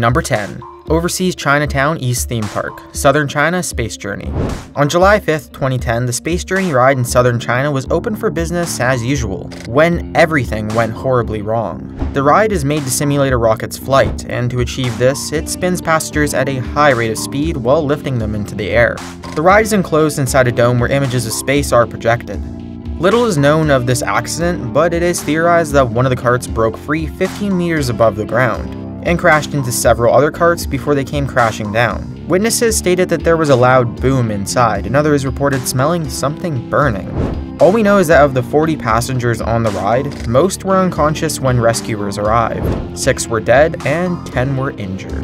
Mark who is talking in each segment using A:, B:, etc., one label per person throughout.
A: Number 10. Overseas Chinatown East Theme Park, Southern China Space Journey. On July 5th, 2010, the Space Journey ride in Southern China was open for business as usual, when everything went horribly wrong. The ride is made to simulate a rocket's flight, and to achieve this, it spins passengers at a high rate of speed while lifting them into the air. The ride is enclosed inside a dome where images of space are projected. Little is known of this accident, but it is theorized that one of the carts broke free 15 meters above the ground and crashed into several other carts before they came crashing down. Witnesses stated that there was a loud boom inside, and others reported smelling something burning. All we know is that of the 40 passengers on the ride, most were unconscious when rescuers arrived, 6 were dead, and 10 were injured.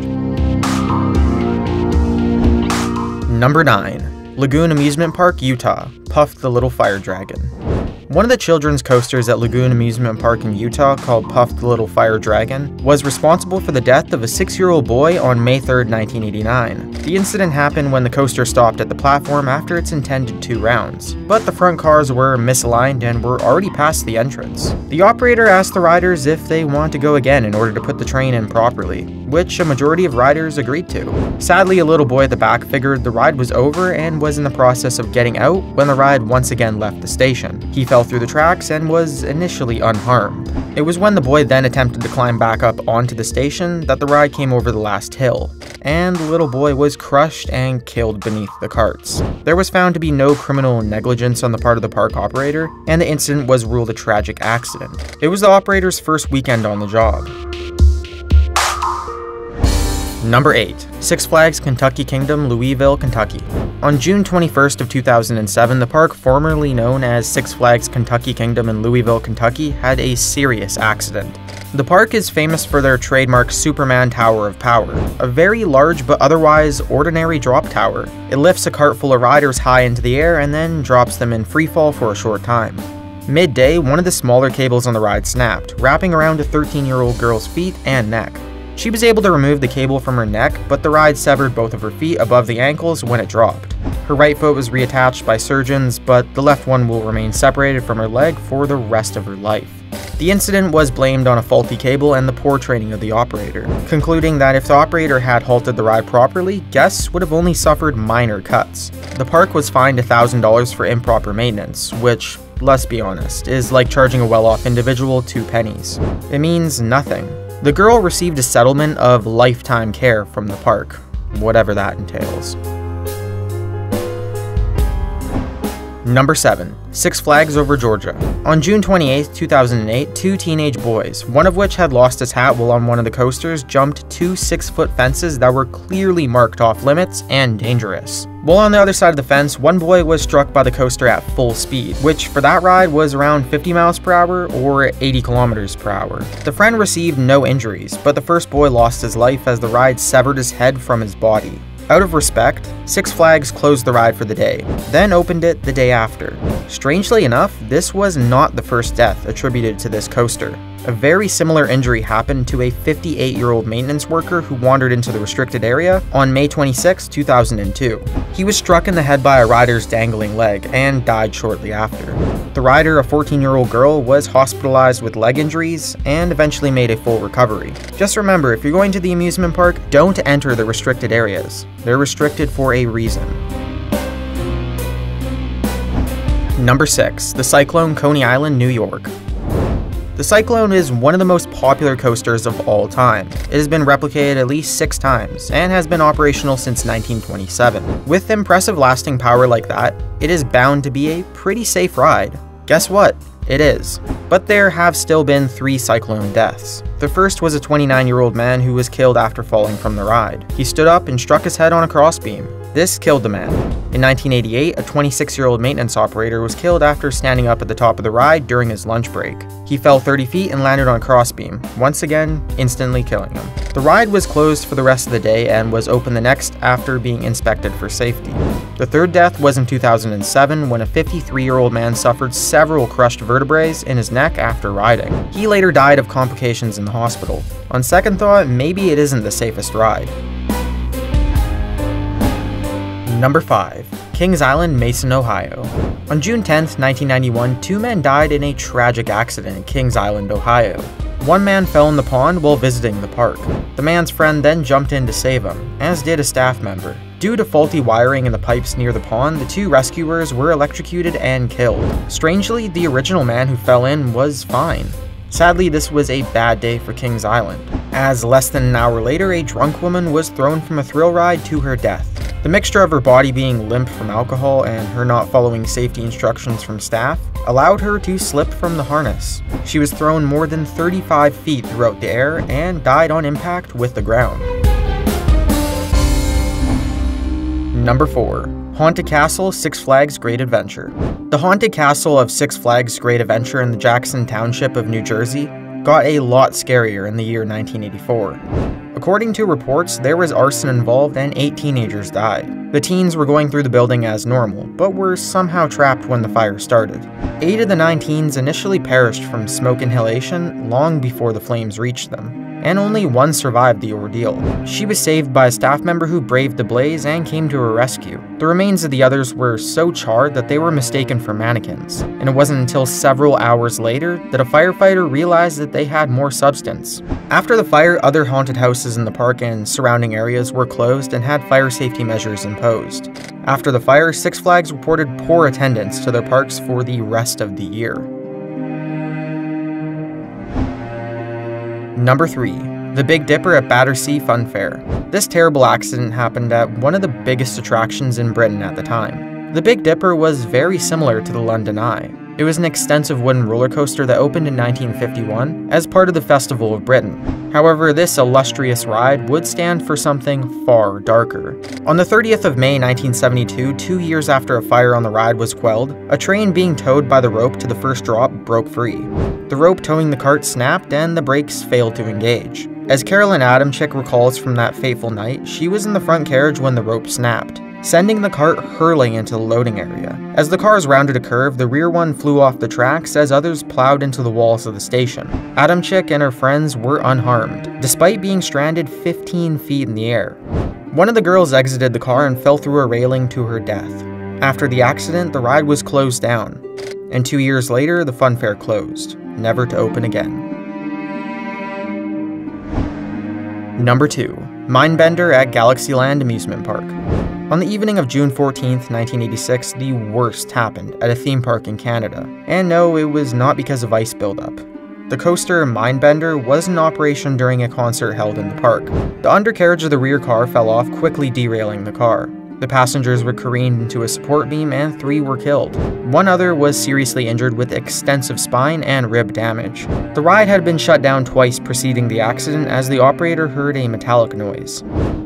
A: Number 9. Lagoon Amusement Park, Utah, Puff the Little Fire Dragon. One of the children's coasters at Lagoon Amusement Park in Utah, called Puff the Little Fire Dragon, was responsible for the death of a 6-year-old boy on May 3rd, 1989. The incident happened when the coaster stopped at the platform after its intended 2 rounds, but the front cars were misaligned and were already past the entrance. The operator asked the riders if they want to go again in order to put the train in properly, which a majority of riders agreed to. Sadly, a little boy at the back figured the ride was over and was in the process of getting out when the ride once again left the station. He fell through the tracks and was initially unharmed. It was when the boy then attempted to climb back up onto the station that the ride came over the last hill, and the little boy was crushed and killed beneath the carts. There was found to be no criminal negligence on the part of the park operator, and the incident was ruled a tragic accident. It was the operator's first weekend on the job. Number 8. Six Flags Kentucky Kingdom, Louisville, Kentucky. On June 21st of 2007, the park formerly known as Six Flags Kentucky Kingdom in Louisville, Kentucky, had a serious accident. The park is famous for their trademark Superman Tower of Power, a very large but otherwise ordinary drop tower. It lifts a cart full of riders high into the air and then drops them in freefall for a short time. Midday, one of the smaller cables on the ride snapped, wrapping around a 13-year-old girl's feet and neck. She was able to remove the cable from her neck, but the ride severed both of her feet above the ankles when it dropped. Her right foot was reattached by surgeons, but the left one will remain separated from her leg for the rest of her life. The incident was blamed on a faulty cable and the poor training of the operator, concluding that if the operator had halted the ride properly, guests would have only suffered minor cuts. The park was fined $1,000 for improper maintenance, which, let's be honest, is like charging a well-off individual 2 pennies. It means nothing. The girl received a settlement of lifetime care from the park, whatever that entails. Number 7. Six Flags over Georgia. On June 28, 2008, 2 teenage boys, one of which had lost his hat while on one of the coasters, jumped 2 6-foot fences that were clearly marked off limits and dangerous. While on the other side of the fence, one boy was struck by the coaster at full speed, which for that ride was around 50 miles per hour or 80 kilometers per hour. The friend received no injuries, but the first boy lost his life as the ride severed his head from his body. Out of respect, Six Flags closed the ride for the day, then opened it the day after. Strangely enough, this was not the first death attributed to this coaster. A very similar injury happened to a 58-year-old maintenance worker who wandered into the restricted area on May 26, 2002. He was struck in the head by a rider's dangling leg and died shortly after. The rider, a 14-year-old girl, was hospitalized with leg injuries and eventually made a full recovery. Just remember, if you're going to the amusement park, don't enter the restricted areas. They're restricted for a reason. Number 6. The Cyclone, Coney Island, New York. The Cyclone is one of the most popular coasters of all time. It has been replicated at least 6 times, and has been operational since 1927. With impressive lasting power like that, it is bound to be a pretty safe ride. Guess what? It is. But there have still been 3 Cyclone deaths. The first was a 29-year-old man who was killed after falling from the ride. He stood up and struck his head on a crossbeam. This killed the man. In 1988, a 26-year-old maintenance operator was killed after standing up at the top of the ride during his lunch break. He fell 30 feet and landed on a crossbeam, once again, instantly killing him. The ride was closed for the rest of the day and was open the next after being inspected for safety. The third death was in 2007 when a 53-year-old man suffered several crushed vertebrae in his neck after riding. He later died of complications in the hospital. On second thought, maybe it isn't the safest ride. Number 5. Kings Island, Mason, Ohio. On June 10, 1991, 2 men died in a tragic accident in Kings Island, Ohio. One man fell in the pond while visiting the park. The man's friend then jumped in to save him, as did a staff member. Due to faulty wiring in the pipes near the pond, the two rescuers were electrocuted and killed. Strangely, the original man who fell in was fine. Sadly, this was a bad day for Kings Island, as less than an hour later, a drunk woman was thrown from a thrill ride to her death. The mixture of her body being limp from alcohol and her not following safety instructions from staff allowed her to slip from the harness. She was thrown more than 35 feet throughout the air and died on impact with the ground. Number 4. Haunted Castle, Six Flags Great Adventure. The Haunted Castle of Six Flags Great Adventure in the Jackson Township of New Jersey got a lot scarier in the year 1984. According to reports, there was arson involved and 8 teenagers died. The teens were going through the building as normal, but were somehow trapped when the fire started. 8 of the 9 teens initially perished from smoke inhalation long before the flames reached them, and only one survived the ordeal. She was saved by a staff member who braved the blaze and came to her rescue. The remains of the others were so charred that they were mistaken for mannequins, and it wasn't until several hours later that a firefighter realized that they had more substance. After the fire, other haunted houses in the park and surrounding areas were closed and had fire safety measures imposed. After the fire, Six Flags reported poor attendance to their parks for the rest of the year. Number 3. The Big Dipper at Battersea Fun Fair. This terrible accident happened at one of the biggest attractions in Britain at the time. The Big Dipper was very similar to the London Eye. It was an extensive wooden roller coaster that opened in 1951 as part of the Festival of Britain. However, this illustrious ride would stand for something far darker. On the 30th of May 1972, 2 years after a fire on the ride was quelled, a train being towed by the rope to the first drop broke free. The rope towing the cart snapped and the brakes failed to engage. As Carolyn Adamczyk recalls from that fateful night, she was in the front carriage when the rope snapped, sending the cart hurling into the loading area. As the cars rounded a curve, the rear one flew off the tracks as others plowed into the walls of the station. Adamczyk and her friends were unharmed, despite being stranded 15 feet in the air. One of the girls exited the car and fell through a railing to her death. After the accident, the ride was closed down, and 2 years later, the fun fair closed, never to open again. Number 2. Mindbender at Galaxyland Amusement Park. On the evening of June 14, 1986, the worst happened at a theme park in Canada. And no, it was not because of ice buildup. The coaster Mindbender was in operation during a concert held in the park. The undercarriage of the rear car fell off, quickly derailing the car. The passengers were careened into a support beam and 3 were killed. One other was seriously injured with extensive spine and rib damage. The ride had been shut down twice preceding the accident as the operator heard a metallic noise.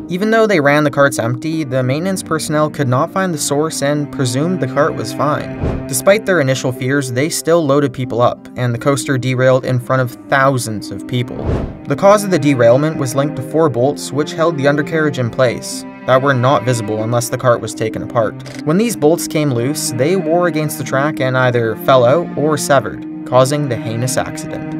A: Even though they ran the carts empty, the maintenance personnel could not find the source and presumed the cart was fine. Despite their initial fears, they still loaded people up, and the coaster derailed in front of thousands of people. The cause of the derailment was linked to 4 bolts which held the undercarriage in place, that were not visible unless the cart was taken apart. When these bolts came loose, they wore against the track and either fell out or severed, causing the heinous accident.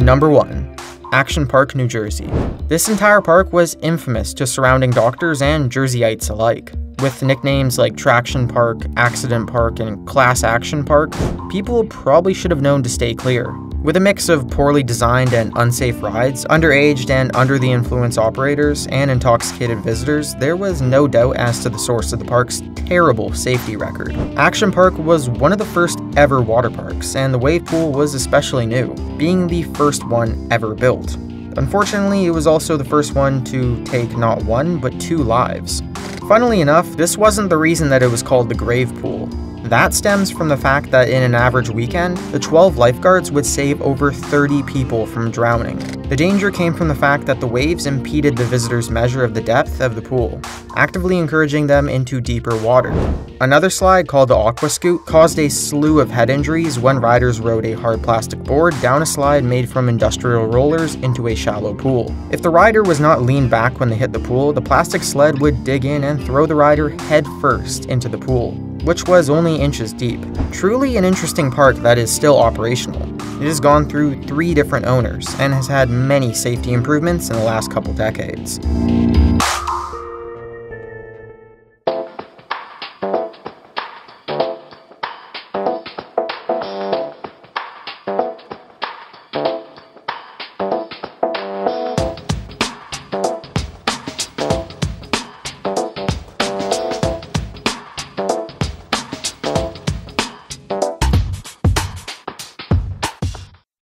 A: Number 1. Action Park, New Jersey. This entire park was infamous to surrounding doctors and Jerseyites alike. With nicknames like Traction Park, Accident Park, and Class Action Park, people probably should have known to stay clear. With a mix of poorly designed and unsafe rides, underaged and under-the-influence operators, and intoxicated visitors, there was no doubt as to the source of the park's terrible safety record. Action Park was one of the first ever water parks, and the wave pool was especially new, being the first one ever built. Unfortunately, it was also the first one to take not 1, but 2 lives. Funnily enough, this wasn't the reason that it was called the grave pool. That stems from the fact that in an average weekend, the 12 lifeguards would save over 30 people from drowning. The danger came from the fact that the waves impeded the visitors' measure of the depth of the pool, actively encouraging them into deeper water. Another slide, called the Aqua Scoot, caused a slew of head injuries when riders rode a hard plastic board down a slide made from industrial rollers into a shallow pool. If the rider was not leaned back when they hit the pool, the plastic sled would dig in and throw the rider head first into the pool, which was only inches deep. Truly an interesting park that is still operational. It has gone through 3 different owners and has had many safety improvements in the last couple decades.